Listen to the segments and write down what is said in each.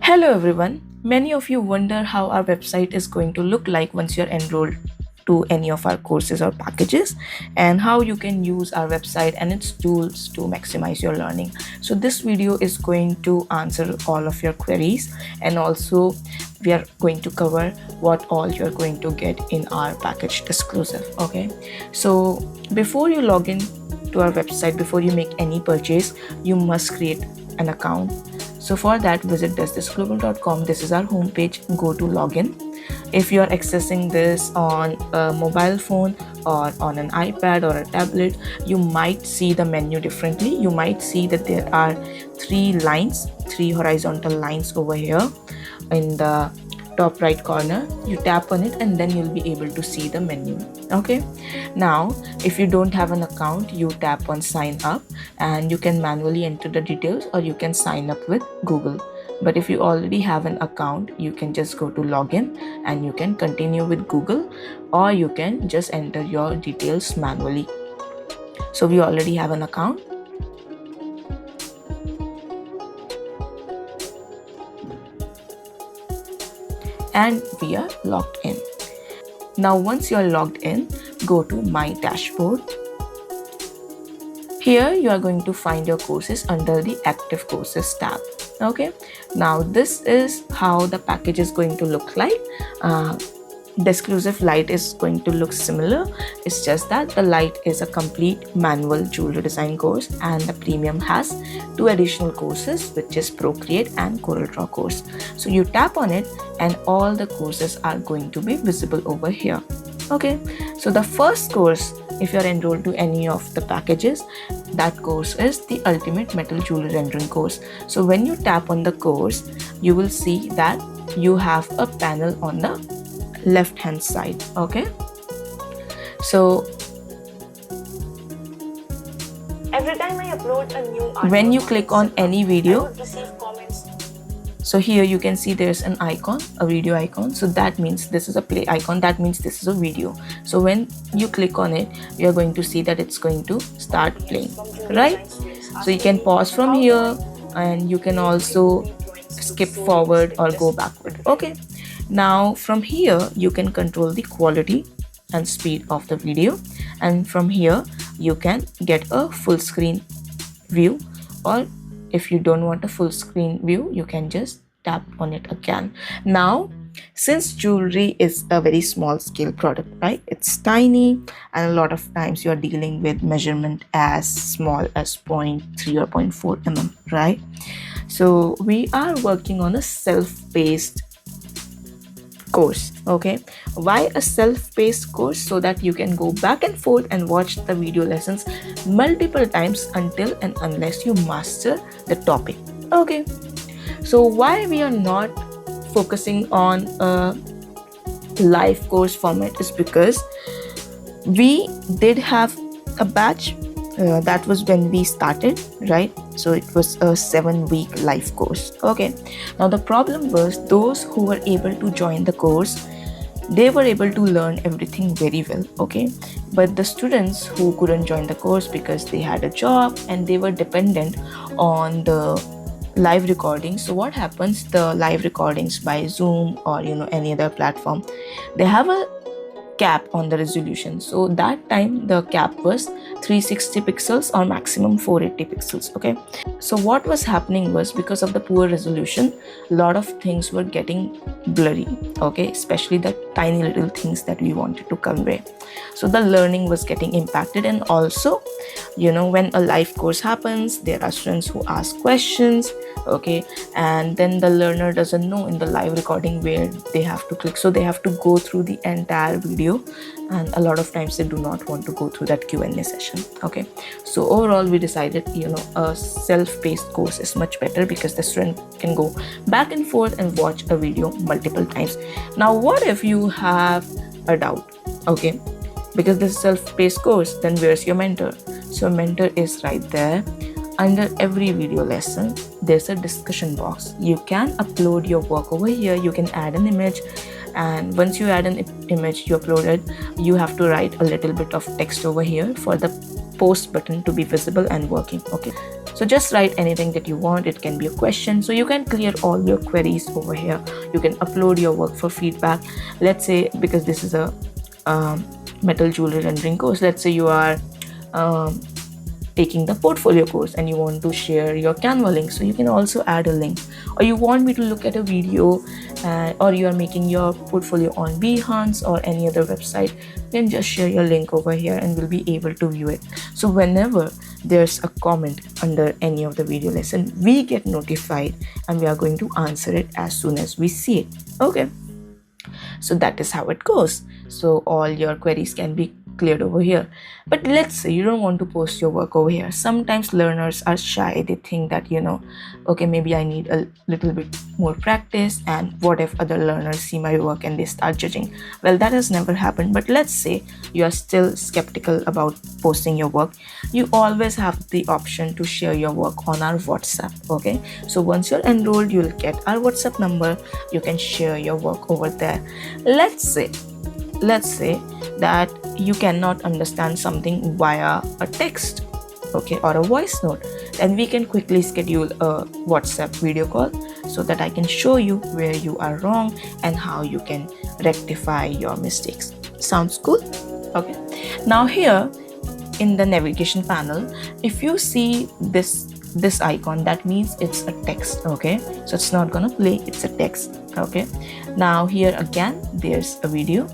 Hello everyone. Many of you wonder how our website is going to look like once you're enrolled to any of our courses or packages, and how you can use our website and its tools to maximize your learning. So this video is going to answer all of your queries, and also we are going to cover what all you're going to get in our package exclusive. Okay, so before you log in to our website, before you make any purchase, you must create an account. So for that, visit destisglobal.com. This is our homepage. Go to login. If you are accessing this on a mobile phone or on an iPad or a tablet, you might see the menu differently. You might see that there are three horizontal lines over here in the top right corner. You tap on it and then you'll be able to see the menu. Okay, now if you don't have an account, you tap on sign up and you can manually enter the details, or you can sign up with Google. But if you already have an account, you can just go to login and you can continue with Google, or you can just enter your details manually. So we already have an account. And we are logged in. Now once you are logged in, go to my dashboard. Here you are going to find your courses under the active courses tab. Okay, now this is how the package is going to look like. The exclusive light is going to look similar. It's just that the light is a complete manual jewelry design course, and the premium has 2 additional courses, which is Procreate and Coral Draw course. So you tap on it and all the courses are going to be visible over here. Okay, so the first course, if you're enrolled to any of the packages, that course is the Ultimate Metal Jewelry Rendering course. So when you tap on the course, you will see that you have a panel on the left hand side. Okay, so every time I upload a new article, when you click on any video, I would receive comments. So here you can see there's an icon, a video icon. So that means this is a play icon. That means this is a video. So when you click on it, you're going to see that it's going to start playing, right? So you can pause from here, and you can also skip forward or go backward. Okay. Now from here, you can control the quality and speed of the video. And from here, you can get a full screen view, or if you don't want a full screen view, you can just tap on it again. Now, since jewelry is a very small scale product, right? It's tiny, and a lot of times you are dealing with measurement as small as 0.3 or 0.4 mm, right? So we are working on a self-paced course. Okay, why a self-paced course? So that you can go back and forth and watch the video lessons multiple times until and unless you master the topic. Okay, so why we are not focusing on a live course format is because we did have a batch that was when we started, right? So it was a 7-week live course. Okay, now the problem was those who were able to join the course, they were able to learn everything very well. Okay, but the students who couldn't join the course because they had a job and they were dependent on the live recordings. So what happens, the live recordings by Zoom or any other platform, they have a cap on the resolution. So that time the cap was 360 pixels or maximum 480 pixels. Okay, so what was happening was, because of the poor resolution, a lot of things were getting blurry. Okay, especially the tiny little things that we wanted to convey. So the learning was getting impacted. And also, when a live course happens, there are students who ask questions. Okay, and then the learner doesn't know in the live recording where they have to click, so they have to go through the entire video, and a lot of times they do not want to go through that Q&A session. Okay, so overall we decided a self-paced course is much better, because the student can go back and forth and watch a video multiple times. Now what if you have a doubt? Okay, because this is self-paced course, then where's your mentor? So mentor is right there. Under every video lesson, there's a discussion box. You can upload your work over here. You can add an image, and once you add an image, you upload it, you have to write a little bit of text over here for the post button to be visible and working. Okay, so just write anything that you want. It can be a question, so you can clear all your queries over here. You can upload your work for feedback. Let's say, because this is a metal jewelry rendering course, let's say you are taking the portfolio course and you want to share your Canva link, so you can also add a link. Or you want me to look at a video, or you are making your portfolio on Behance or any other website, then just share your link over here and we'll be able to view it. So whenever there's a comment under any of the video lesson, we get notified and we are going to answer it as soon as we see it. Okay, so that is how it goes. So all your queries can be cleared over here. But let's say you don't want to post your work over here. Sometimes learners are shy. They think that, okay, maybe I need a little bit more practice, and what if other learners see my work and they start judging? Well, that has never happened. But let's say you are still skeptical about posting your work. You always have the option to share your work on our WhatsApp. Okay, so once you're enrolled, you'll get our WhatsApp number. You can share your work over there. Let's say that you cannot understand something via a text, okay, or a voice note, then we can quickly schedule a WhatsApp video call so that I can show you where you are wrong and how you can rectify your mistakes. Sounds cool? Okay, now here in the navigation panel, if you see this icon, that means it's a text. Okay, so it's not gonna play, it's a text. Okay, now here again there's a video.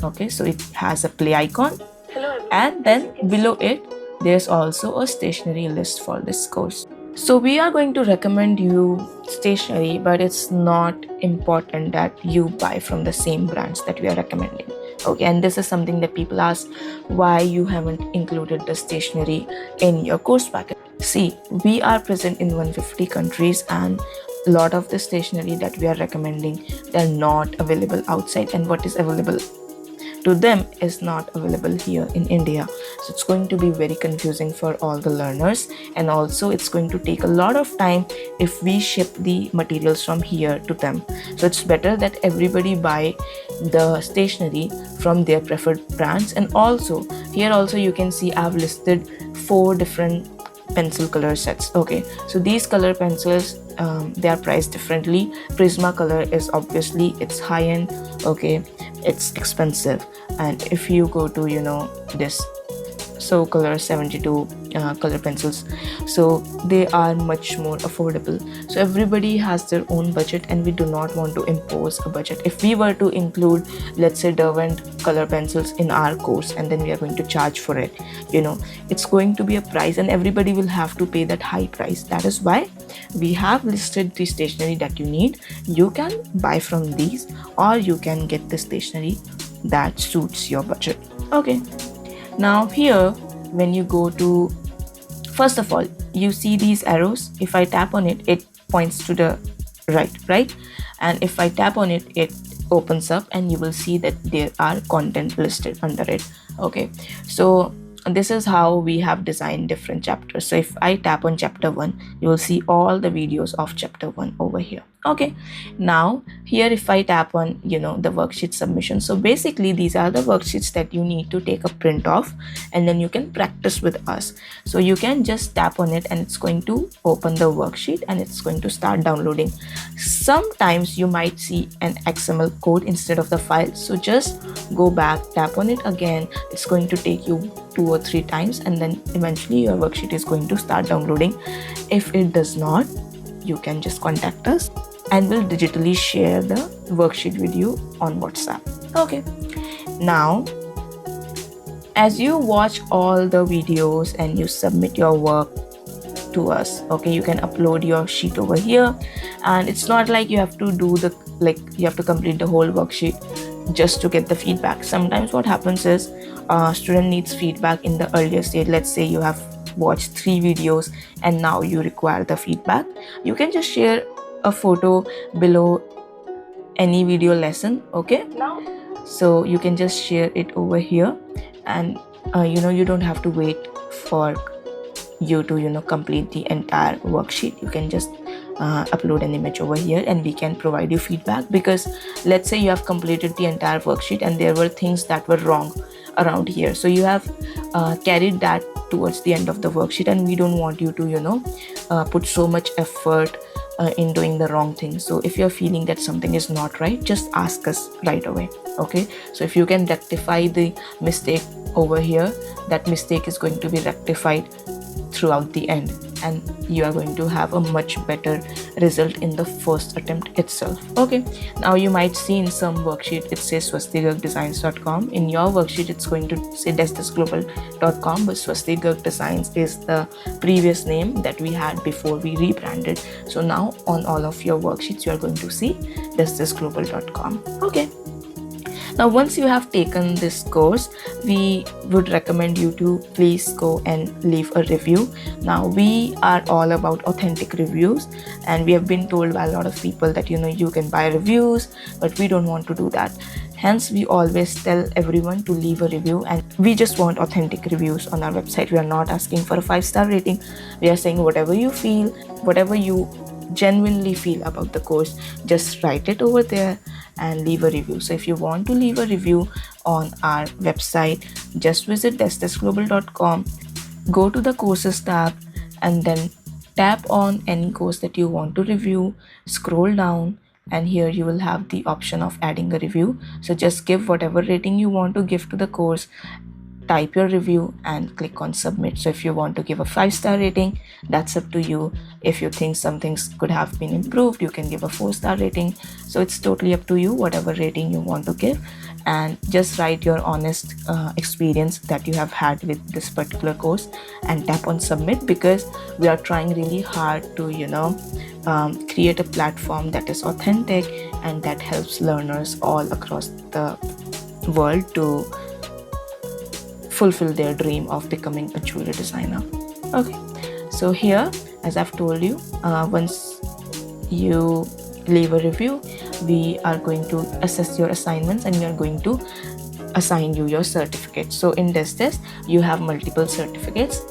Okay, so it has a play icon. Hello everyone. And then below it there's also a stationery list for this course. So we are going to recommend you stationery, but it's not important that you buy from the same brands that we are recommending. Okay, and this is something that people ask, why you haven't included the stationery in your course package. See, we are present in 150 countries, and a lot of the stationery that we are recommending, they're not available outside, and what is available to them is not available here in India. So it's going to be very confusing for all the learners, and also it's going to take a lot of time if we ship the materials from here to them. So it's better that everybody buy the stationery from their preferred brands. And also here also you can see I've listed 4 different pencil color sets. Okay, so these color pencils, they are priced differently. Prisma color is obviously, it's high end. Okay, it's expensive. And if you go to this So color 72 color pencils, so they are much more affordable. So everybody has their own budget, and we do not want to impose a budget. If we were to include, let's say, Derwent color pencils in our course, and then we are going to charge for it, it's going to be a price, and everybody will have to pay that high price. That is why we have listed the stationery that you need. You can buy from these, or you can get the stationery that suits your budget. Okay, now here when you go to, first of all, you see these arrows. If I tap on it, it points to the right, and if I tap on it, it opens up, and you will see that there are content listed under it. Okay, so this is how we have designed different chapters. So if I tap on chapter 1, you will see all the videos of chapter 1 over here. Okay, now here if I tap on the worksheet submission, so basically these are the worksheets that you need to take a print of, and then you can practice with us. So you can just tap on it, and it's going to open the worksheet, and it's going to start downloading. Sometimes you might see an XML code instead of the file, so just go back, tap on it again. It's going to take you 2 or 3 times, and then eventually your worksheet is going to start downloading. If it does not, you can just contact us, and we'll digitally share the worksheet with you on WhatsApp. Okay, now as you watch all the videos and you submit your work to us, okay, you can upload your sheet over here, and it's not like you have to do you have to complete the whole worksheet just to get the feedback. Sometimes what happens is student needs feedback in the earlier stage. Let's say you have watched 3 videos and now you require the feedback. You can just share a photo below any video lesson. Okay, Now, so you can just share it over here, and you don't have to wait for you to complete the entire worksheet. You can just upload an image over here, and we can provide you feedback. Because let's say you have completed the entire worksheet and there were things that were wrong around here, so you have carried that towards the end of the worksheet, and we don't want you to put so much effort in doing the wrong thing. So if you're feeling that something is not right, just ask us right away. Okay, so if you can rectify the mistake over here, that mistake is going to be rectified throughout the end, and you are going to have a much better result in the first attempt itself. Okay, now you might see in some worksheet it says swastikdesigns.com. In your worksheet it's going to say destisglobal.com, but Swastik Designs is the previous name that we had before we rebranded. So now on all of your worksheets you are going to see destisglobal.com. Okay, now once you have taken this course, we would recommend you to please go and leave a review. Now we are all about authentic reviews, and we have been told by a lot of people that you can buy reviews, but we don't want to do that. Hence we always tell everyone to leave a review, and we just want authentic reviews on our website. We are not asking for a 5-star rating. We are saying whatever you feel, whatever you genuinely feel about the course, just write it over there and leave a review. So if you want to leave a review on our website, just visit destisglobal.com, go to the courses tab, and then tap on any course that you want to review, scroll down, and here you will have the option of adding a review. So just give whatever rating you want to give to the course, type your review and click on submit. So if you want to give a 5-star rating, that's up to you. If you think some things could have been improved, you can give a 4-star rating. So it's totally up to you, whatever rating you want to give, and just write your honest experience that you have had with this particular course and tap on submit, because we are trying really hard to create a platform that is authentic and that helps learners all across the world to fulfill their dream of becoming a jewelry designer. Okay, so here, as I've told you, once you leave a review, we are going to assess your assignments and we are going to assign you your certificate. So in this test, you have multiple certificates,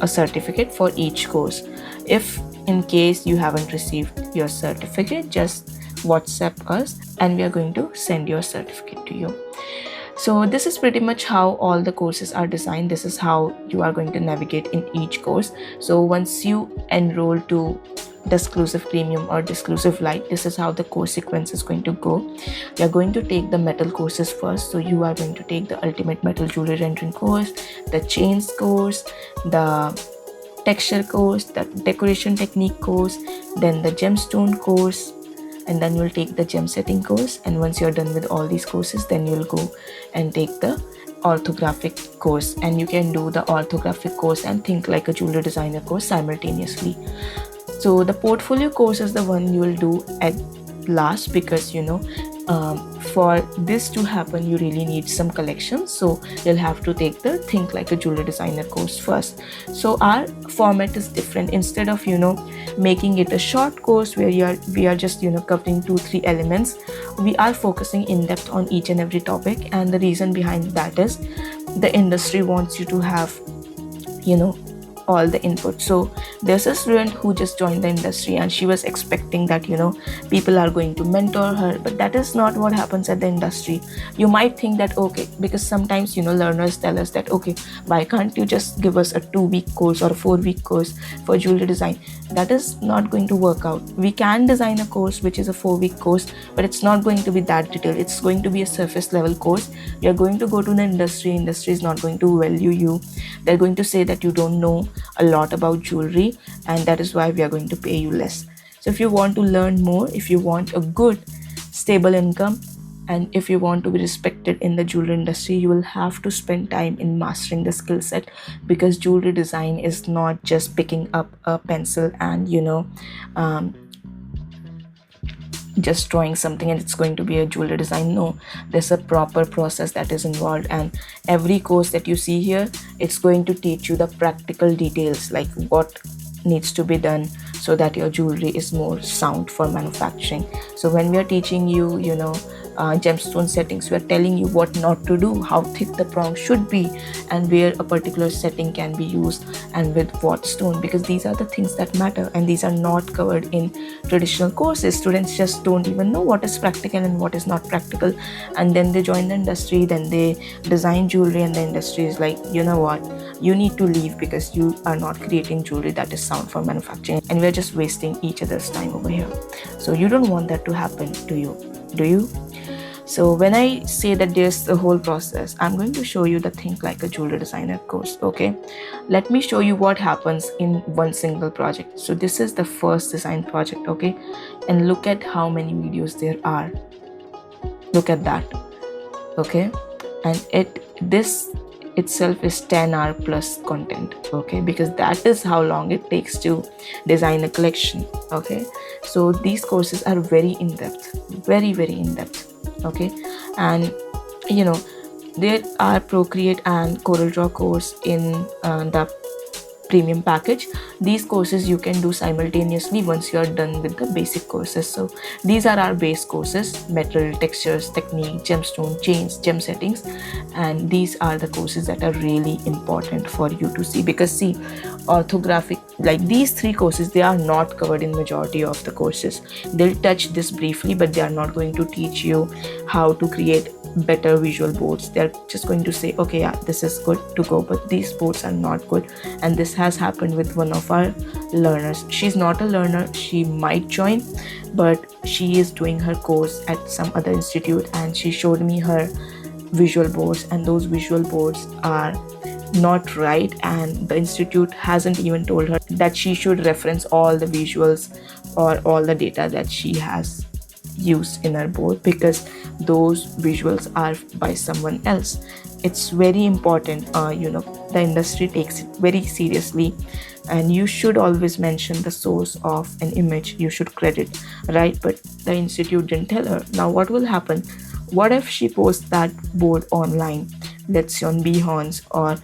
a certificate for each course. If in case you haven't received your certificate, just WhatsApp us and we are going to send your certificate to you. So this is pretty much how all the courses are designed. This is how you are going to navigate in each course. So once you enroll to Disclusive Premium or Disclusive Lite, this is how the course sequence is going to go. You are going to take the metal courses first. So you are going to take the Ultimate Metal Jewelry Rendering course, the Chains course, the Texture course, the Decoration Technique course, then the Gemstone course, and then you'll take the gem setting course. And once you're done with all these courses, then you'll go and take the orthographic course, and you can do the orthographic course and Think Like a Jewelry Designer course simultaneously. So the portfolio course is the one you will do at last, because for this to happen you really need some collections, so you'll have to take the Think Like a Jewelry Designer course first. So our format is different. Instead of making it a short course where we are just covering 2-3 elements, we are focusing in depth on each and every topic. And the reason behind that is the industry wants you to have all the input. So there's a student who just joined the industry and she was expecting that people are going to mentor her, but that is not what happens at the industry. You might think that okay, because sometimes learners tell us that okay, why can't you just give us a 2-week course or a 4-week course for jewelry design? That is not going to work out. We can design a course which is a 4-week course, but it's not going to be that detailed. It's going to be a surface level course. You're going to go to the industry is not going to value you. They're going to say that you don't know a lot about jewelry, and that is why we are going to pay you less. So if you want to learn more, if you want a good stable income, and if you want to be respected in the jewelry industry, you will have to spend time in mastering the skill set, because jewelry design is not just picking up a pencil and just drawing something and it's going to be a jewelry design. No, there's a proper process that is involved, and every course that you see here, it's going to teach you the practical details, like what needs to be done so that your jewelry is more sound for manufacturing. So when we are teaching you gemstone settings. We are telling you what not to do, how thick the prong should be, and where a particular setting can be used and with what stone, because these are the things that matter, and these are not covered in traditional courses. Students just don't even know what is practical and what is not practical, and then they join the industry, then they design jewelry, and the industry is like, you know what, you need to leave because you are not creating jewelry that is sound for manufacturing, and we're just wasting each other's time over here. So you don't want that to happen to you, do you? So when I say that there's the whole process, I'm going to show you the Think Like a Jewelry Designer course. Okay, let me show you what happens in one single project. So this is the first design project. Okay, and look at how many videos there are. Look at that. Okay, and this itself is 10-hour plus content. Okay, because that is how long it takes to design a collection. Okay, so these courses are very in-depth, very in-depth. Okay, and you know, there are Procreate and Corel Draw course in the premium package. These courses you can do simultaneously once you are done with the basic courses. So these are our base courses: metal, textures, technique, gemstone, chains, gem settings, and these are the courses that are really important for you to see, because see, orthographic, like these three courses, they are not covered in majority of the courses. They'll touch this briefly, but they are not going to teach you how to create better visual boards. They're just going to say, okay, yeah, this is good to go, but these boards are not good. And this has happened with one of our learners. She's not a learner, she might join, but she is doing her course at some other institute, and she showed me her visual boards, and those visual boards are not right, and the institute hasn't even told her that she should reference all the visuals or all the data that she has used in her board, because those visuals are by someone else. It's very important. The industry takes it very seriously, and you should always mention the source of an image. You should credit, right? But the institute didn't tell her. Now what will happen? What if she posts that board online, let's say on Behance, or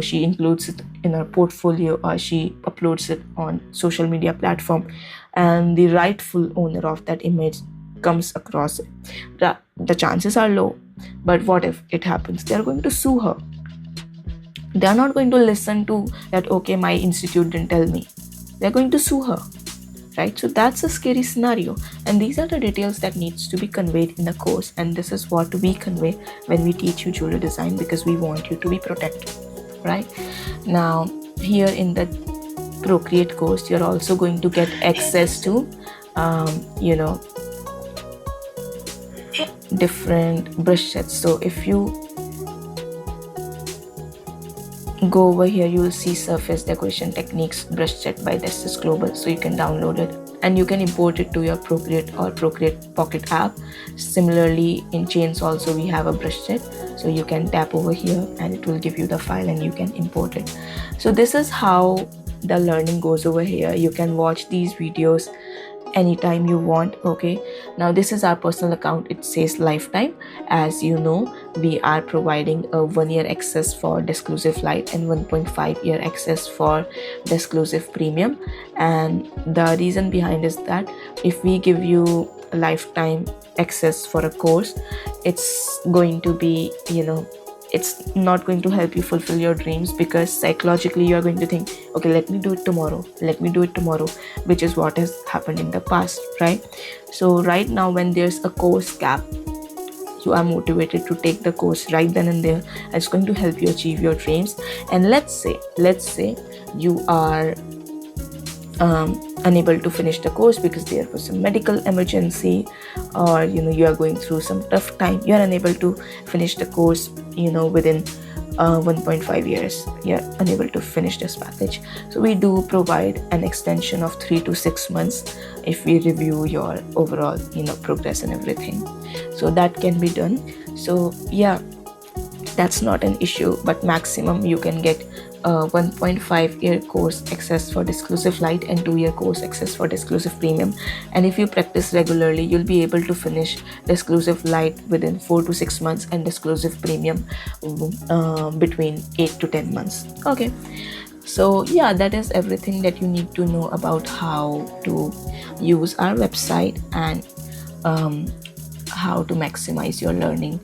she includes it in her portfolio, or she uploads it on social media platform, and the rightful owner of that image comes across it? The chances are low, but what if it happens? They're going to sue her. They're not going to listen to that, okay, my institute didn't tell me. They're going to sue her, right? So that's a scary scenario, and these are the details that needs to be conveyed in the course, and this is what we convey when we teach you jewelry design, because we want you to be protected, right? Now here in the Procreate course, you're also going to get access to different brush sets. So if you go over here, you will see Surface Decoration Techniques brush set by Destis Global. So you can download it and you can import it to your Procreate or Procreate Pocket app. Similarly, in Chains also we have a brush set, so you can tap over here and it will give you the file and you can import it. So this is how the learning goes over here. You can watch these videos anytime you want. Okay, now this is our personal account. It says lifetime. As you know, we are providing a 1-year access for Disclusive Lite and 1.5-year access for Disclusive Premium. And the reason behind is that if we give you a lifetime access for a course, it's going to be, it's not going to help you fulfill your dreams, because psychologically you are going to think, okay, let me do it tomorrow, which is what has happened in the past, right? So right now, when there's a course cap, you are motivated to take the course right then and there. It's going to help you achieve your dreams. And let's say you are unable to finish the course because there was a medical emergency, or you are going through some tough time. You are unable to finish the course within 1.5 years. You're unable to finish this package. So we do provide an extension of 3 to 6 months if we review your overall progress and everything. So that can be done. So yeah, that's not an issue, but maximum you can get 1.5-year course access for Disclusive Lite and 2-year course access for Disclusive Premium. And if you practice regularly, you'll be able to finish Disclusive Lite within 4 to 6 months and Disclusive Premium between 8 to 10 months. Okay, so yeah, that is everything that you need to know about how to use our website and how to maximize your learning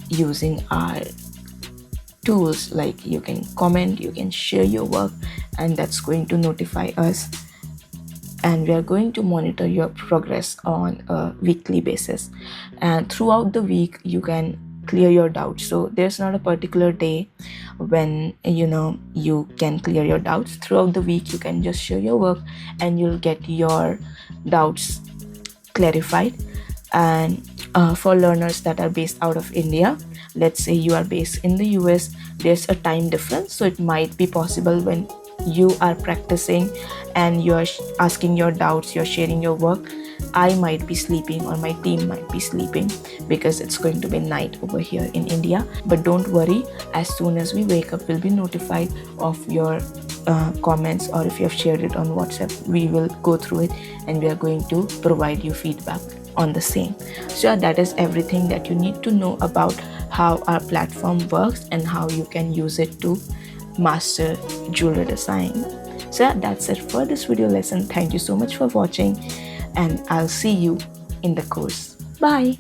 using our tools. Like you can comment, you can share your work, and that's going to notify us, and we are going to monitor your progress on a weekly basis. And throughout the week you can clear your doubts. So there's not a particular day when you can clear your doubts. Throughout the week you can just share your work and you'll get your doubts clarified. And for learners that are based out of India, let's say you are based in the US, there's a time difference, so it might be possible when you are practicing and you're asking your doubts, you're sharing your work, I might be sleeping or my team might be sleeping because it's going to be night over here in India. But don't worry, as soon as we wake up we'll be notified of your comments, or if you have shared it on WhatsApp, we will go through it and we are going to provide you feedback on the same. So that is everything that you need to know about how our platform works and how you can use it to master jewelry design. So that's it for this video lesson. Thank you so much for watching, and I'll see you in the course. Bye.